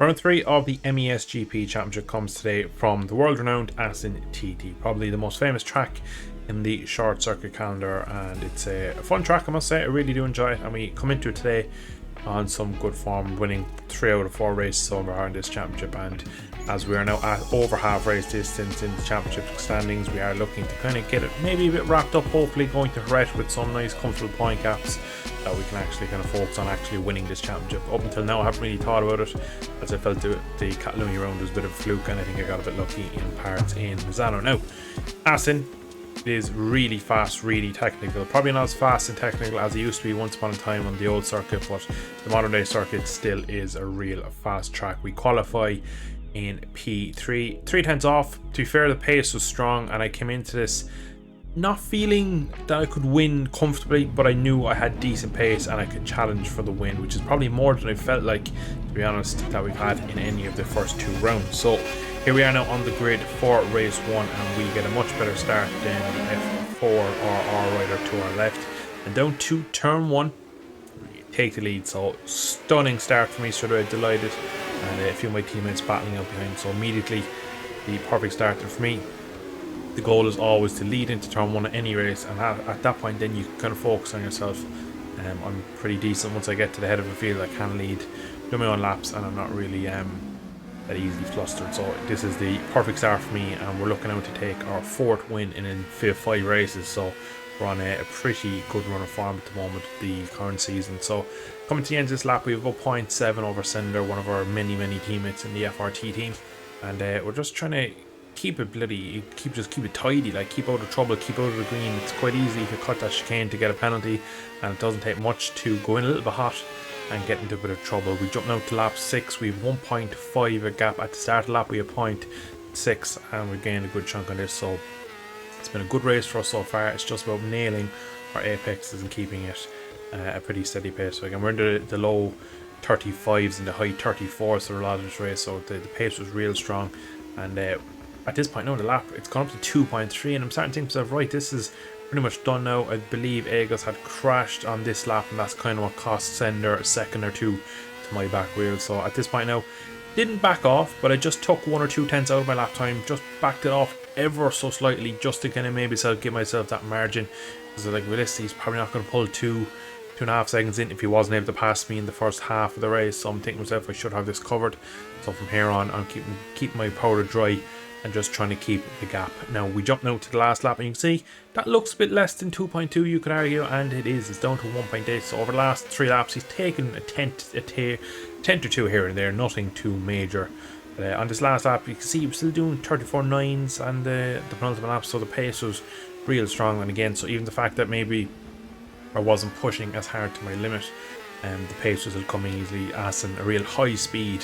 Round 3 of the Mesgp Championship comes today from the world-renowned Asin TT, probably the most famous track in the short circuit calendar, and it's a fun track, I must say. I really do enjoy it, and we come into it today on some good form, winning 3 out of 4 races so far in this championship. And as we are now at over half race distance in the championship standings, we are looking to kind of get it maybe a bit wrapped up, hopefully going to Hret with some nice comfortable point gaps that we can actually kind of focus on actually winning this championship. Up until now I haven't really thought about it, as I felt the Catalunya round was a bit of a fluke, and I think I got a bit lucky in parts in Misano. Now Asin is really fast, really technical, probably not as fast and technical as it used to be once upon a time on the old circuit, but the modern day circuit still is a real fast track. We qualify in P3, 3/10 off. To be fair, the pace was strong, and I came into this not feeling that I could win comfortably, but I knew I had decent pace and I could challenge for the win, which is probably more than I felt like, to be honest, that we've had in any of the first 2 rounds. So here we are now on the grid for race 1, and we get a much better start than the F4 or R rider to our left, and down to turn 1 take the lead. So stunning start for me, straight away delighted, and a few of my teammates battling out behind, so immediately the perfect start for me. The goal is always to lead into turn 1 at any race, and at that point then you can kind of focus on yourself. I'm pretty decent once I get to the head of the field. I can lead, do my own laps, and I'm not really that easily flustered. So this is the perfect start for me, and we're looking out to take our 4th win in 5 races. So we're on a pretty good run of form at the moment, the current season. So coming to the end of this lap, we have about 0.7 over Cinder, one of our many teammates in the FRT team, and we're just trying to keep it keep it tidy, like keep out of trouble, keep out of the green. It's quite easy if you cut that chicane to get a penalty, and it doesn't take much to go in a little bit hot and get into a bit of trouble. We jump now to lap 6. We have 1.5 a gap at the start of the lap. We have 0.6, and we've gained a good chunk on this. So it's been a good race for us so far. It's just about nailing our apexes and keeping it a pretty steady pace. So again, we're in the low 35s and the high 34s for a lot of this race, so the pace was real strong. And at this point now in the lap, it's gone up to 2.3, and I'm starting to think to myself, right, this is pretty much done now. I believe Agos had crashed on this lap, and that's kind of what cost Sender a second or 2 to my back wheel. So at this point now, didn't back off, but I just took 1 or 2 tenths out of my lap time, just backed it off ever so slightly, just to kind of maybe give myself that margin, because like realistically he's probably not going to pull 2.5 seconds in if he wasn't able to pass me in the first half of the race. So I'm thinking to myself, I should have this covered. So from here on, I'm keeping my powder dry and just trying to keep the gap. Now we jump now to the last lap, and you can see that looks a bit less than 2.2, you could argue, and it is. It's down to 1.8. so over the last 3 laps he's taken a tenth or 2 here and there, nothing too major. On this last lap you can see he was still doing 34.9s on the penultimate lap, so the pace was real strong. And again, so even the fact that maybe I wasn't pushing as hard to my limit, the pace was still coming easily. Asin, a real high speed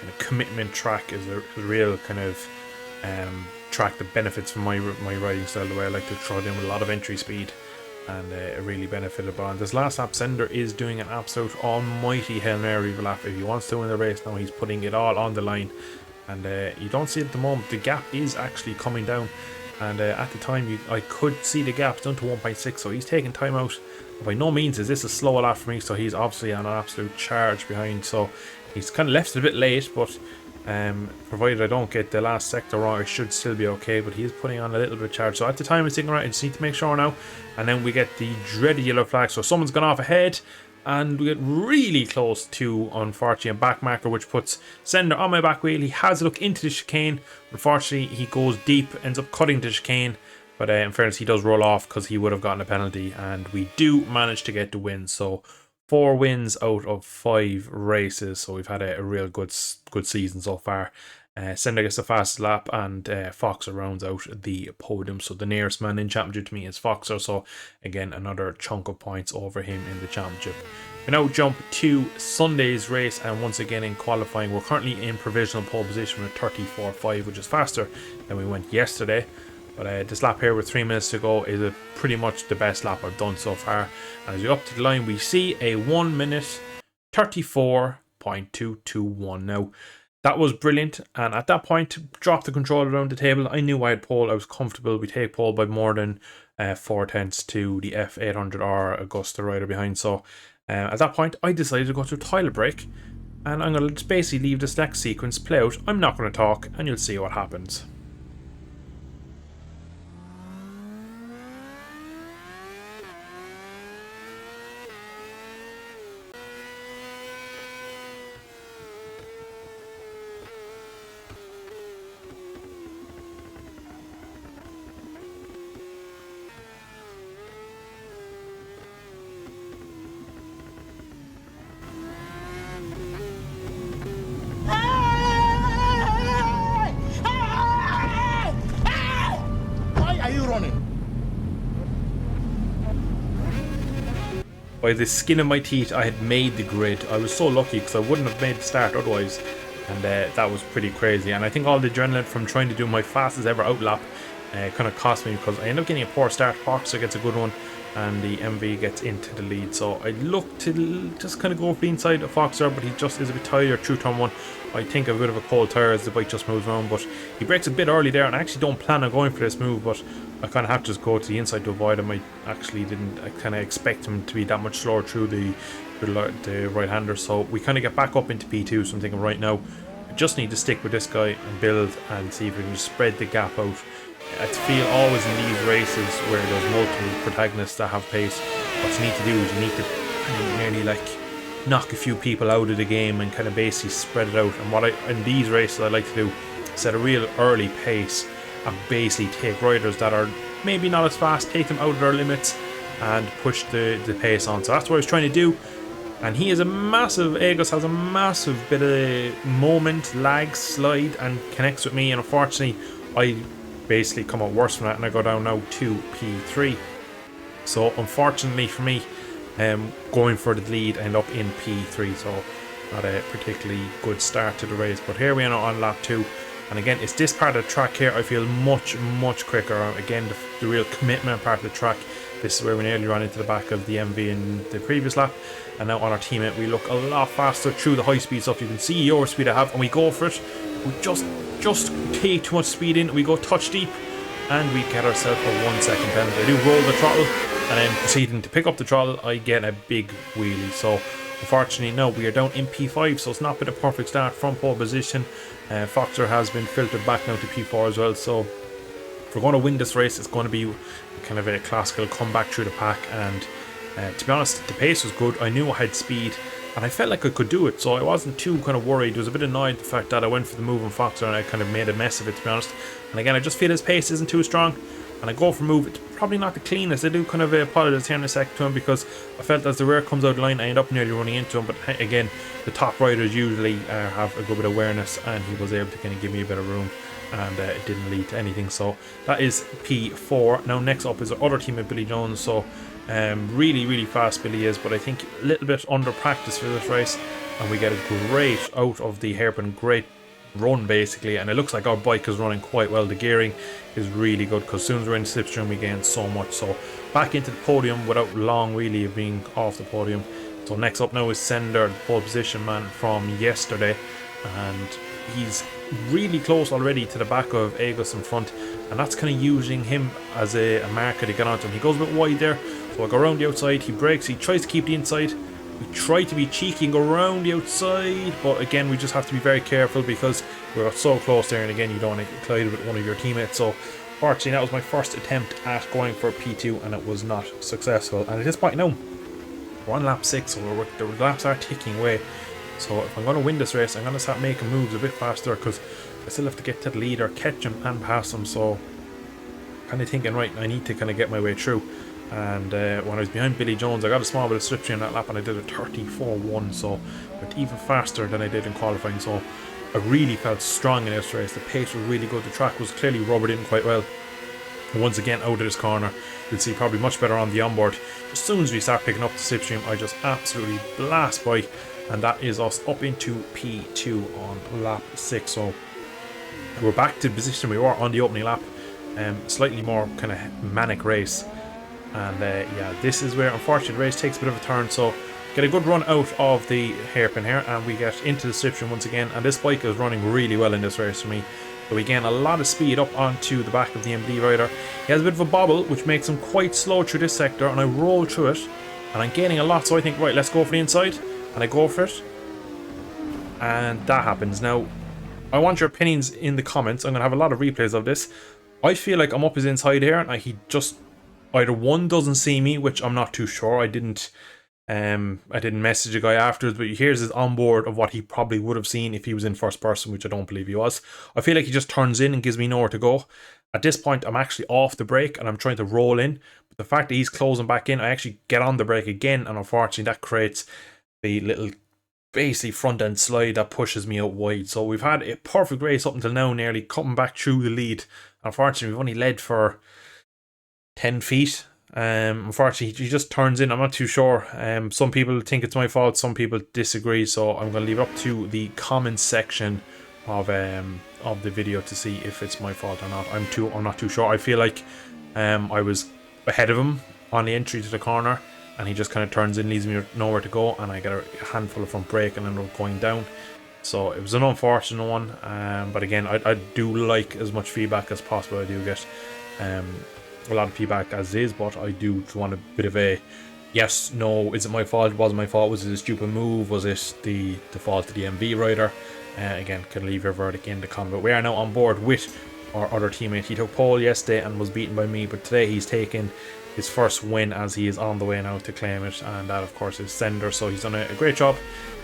kind of commitment track, is a real kind of track that benefits from my riding style, the way I like to throw it in with a lot of entry speed, and it really benefited. But on this last lap, Sender is doing an absolute almighty Hail Mary of a lap. If he wants to win the race now, he's putting it all on the line, and you don't see it at the moment. The gap is actually coming down, and at the time I could see the gap down to 1.6, so he's taking time out. By no means is this a slow lap for me, so he's obviously on an absolute charge behind, so he's kind of left it a bit late, but provided I don't get the last sector wrong, I should still be okay. But he is putting on a little bit of charge, so at the time I'm thinking, right, I just need to make sure now. And then we get the dreaded yellow flag, so someone's gone off ahead, and we get really close to, unfortunately, a back marker, which puts Sender on my back wheel. He has a look into the chicane. Unfortunately, he goes deep, ends up cutting the chicane, but in fairness, he does roll off because he would have gotten a penalty, and we do manage to get the win. So 4 wins out of 5 races, so we've had a real good season so far. Sender gets the fastest lap, and Foxer rounds out the podium. So the nearest man in championship to me is Foxer, so again another chunk of points over him in the championship. We now jump to Sunday's race, and once again in qualifying we're currently in provisional pole position with 34.5, which is faster than we went yesterday. But this lap here with 3 minutes to go is pretty much the best lap I've done so far. And as we go up to the line, we see a 1 minute 34.221. Now, that was brilliant. And at that point, dropped the controller around the table. I knew I had pole. I was comfortable. We take pole by more than 4 tenths to the F800R Augusta rider behind. So at that point, I decided to go to a toilet break. and I'm going to just basically leave this next sequence play out. I'm not going to talk, and you'll see what happens. By the skin of my teeth, I had made the grid. I was so lucky because I wouldn't have made the start otherwise, and that was pretty crazy. And I think all the adrenaline from trying to do my fastest ever outlap kind of cost me, because I end up getting a poor start. Foxer gets a good one, and the MV gets into the lead. So I look to just kind of go for the inside of Foxer, but he just is a bit tired through turn 1. I think a bit of a cold tire as the bike just moves around, but he breaks a bit early there, and I actually don't plan on going for this move, but I kind of have to just go to the inside to avoid him. I kind of expect him to be that much slower through the right-hander, so we kind of get back up into P2. So I'm thinking right now I just need to stick with this guy and build and see if we can just spread the gap out. I feel always in these races where there's multiple protagonists that have pace, what you need to do is you need to nearly like knock a few people out of the game and kind of basically spread it out. And what in these races I like to do, set a real early pace and basically take riders that are maybe not as fast, take them out of their limits and push the pace on. So that's what I was trying to do. And he is a massive, Aegis has a massive bit of moment, lag, slide, and connects with me, and unfortunately I basically come out worse from that, and I go down now to P3. So unfortunately for me, going for the lead, I end up in P3, so not a particularly good start to the race. But here we are on lap 2, and again it's this part of the track here I feel much quicker. Again, the real commitment part of the track. This is where we nearly ran into the back of the MV in the previous lap, and now on our teammate we look a lot faster through the high speed stuff. You can see your speed I have, and we go for it. We just take too much speed in, we go touch deep, and we get ourselves a 1 second penalty. I do roll the throttle, and then proceeding to pick up the throttle I get a big wheelie. So unfortunately now we are down in P5, so it's not been a perfect start from pole position. Foxer has been filtered back now to P4 as well, so if we're going to win this race it's going to be kind of a classical comeback through the pack. And to be honest, the pace was good, I knew I had speed, and I felt like I could do it, so I wasn't too kind of worried. I was a bit annoyed the fact that I went for the move on Foxer and I kind of made a mess of it, to be honest. And again, I just feel his pace isn't too strong, and I go for move. It's probably not the cleanest. I do kind of apologise here in a sec to him, because I felt as the rear comes out of the line I end up nearly running into him. But again, the top riders usually have a good bit of awareness, and he was able to kind of give me a bit of room, and it didn't lead to anything. So that is P4. Now next up is our other teammate Billy Jones. So really fast Billy is, but I think a little bit under practice for this race, and we get a great out of the hairpin, great run basically, and it looks like our bike is running quite well. The gearing is really good, because as soon as we're in slipstream we gain so much. So back into the podium without long really of being off the podium. So next up now is Sender, the pole position man from yesterday, and he's really close already to the back of Aegis in front, and that's kind of using him as a marker to get onto him. He goes a bit wide there, so I go around the outside, he brakes, he tries to keep the inside. We try to be cheeky and go around the outside, but again we just have to be very careful because we're so close there, and again you don't want to collide with one of your teammates. So fortunately that was my first attempt at going for P2 and it was not successful. And at this point now we're on lap 6, so the laps are ticking away. So if I'm going to win this race I'm going to start making moves a bit faster, because I still have to get to the leader, catch him and pass him. So kind of thinking, right, I need to kind of get my way through. And when I was behind Billy Jones I got a small bit of slipstream in that lap, and I did a 34.1, so went even faster than I did in qualifying. So I really felt strong in this race. The pace was really good, the track was clearly rubbered in quite well. And once again out of this corner you'll see probably much better on the onboard. As soon as we start picking up the slipstream I just absolutely blast by, and that is us up into P2 on lap 6. So we're back to the position we were on the opening lap. Slightly more kind of manic race. And yeah, this is where unfortunately the race takes a bit of a turn. So get a good run out of the hairpin here, and we get into the slipstream once again. And this bike is running really well in this race for me. So we gain a lot of speed up onto the back of the MD rider. He has a bit of a bobble which makes him quite slow through this sector, and I roll through it and I'm gaining a lot. So I think, right, let's go for the inside, and I go for it. and that happens. Now, I want your opinions in the comments. I'm going to have a lot of replays of this. I feel like I'm up his inside here, and he just either one doesn't see me, which I'm not too sure. I didn't message a guy afterwards, but here's his onboard of what he probably would have seen if he was in first person, which I don't believe he was. I feel like he just turns in and gives me nowhere to go. At this point, I'm actually off the brake and I'm trying to roll in. But the fact that he's closing back in, I actually get on the brake again, and unfortunately that creates the little basically front end slide that pushes me out wide. So we've had a perfect race up until now, nearly cutting back through the lead. Unfortunately, we've only led for 10 feet. Unfortunately, he just turns in. I'm not too sure. Some people think it's my fault, some people disagree, so I'm going to leave it up to the comments section of the video to see if it's my fault or not. I'm not too sure. I feel like I was ahead of him on the entry to the corner, and he just kind of turns in, leaves me nowhere to go, and I get a handful of front brake and end up going down. So it was an unfortunate one, but again, I do like as much feedback as possible. I do get a lot of feedback as is, but I do want a bit of a yes, no, is it my fault, was it my fault, was it a stupid move, was it the fault of the MV rider? Again, can leave your verdict in the comment. But we are now on board with our other teammate. He took pole yesterday and was beaten by me, but today he's taken his first win as he is on the way now to claim it, and that of course is Sender. So he's done a great job.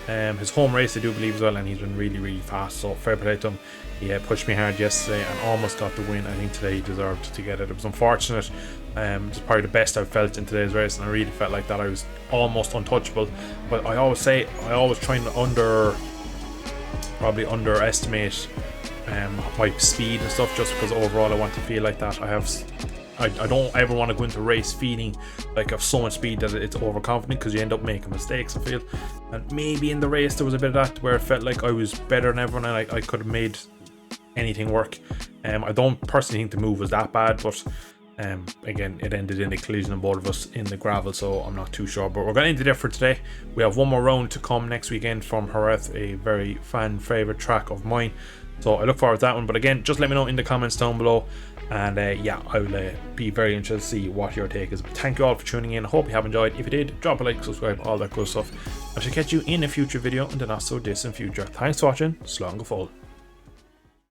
His home race I do believe as well, and he's been really fast, so fair play to him. He pushed me hard yesterday and almost got the win. I think today he deserved to get it. It was unfortunate. It's probably the best I've felt in today's race, and I really felt like that I was almost untouchable. But I always say, I always try and probably underestimate my speed and stuff, just because overall I want to feel like that. I don't ever want to go into a race feeling like I have so much speed that it's overconfident, because you end up making mistakes, I feel. And maybe in the race there was a bit of that where it felt like I was better than everyone and I could have made anything work. I don't personally think the move was that bad, but again, it ended in a collision of both of us in the gravel, so I'm not too sure. But we're going to end it there for today. We have one more round to come next weekend from Jerez, a very fan favorite track of mine, so I look forward to that one. But again, just let me know in the comments down below, and yeah, I will be very interested to see what your take is. But thank you all for tuning in. I hope you have enjoyed. If you did, drop a like, subscribe, all that good stuff. I shall catch you in a future video in the not so distant future. Thanks for watching. Slán go fóill.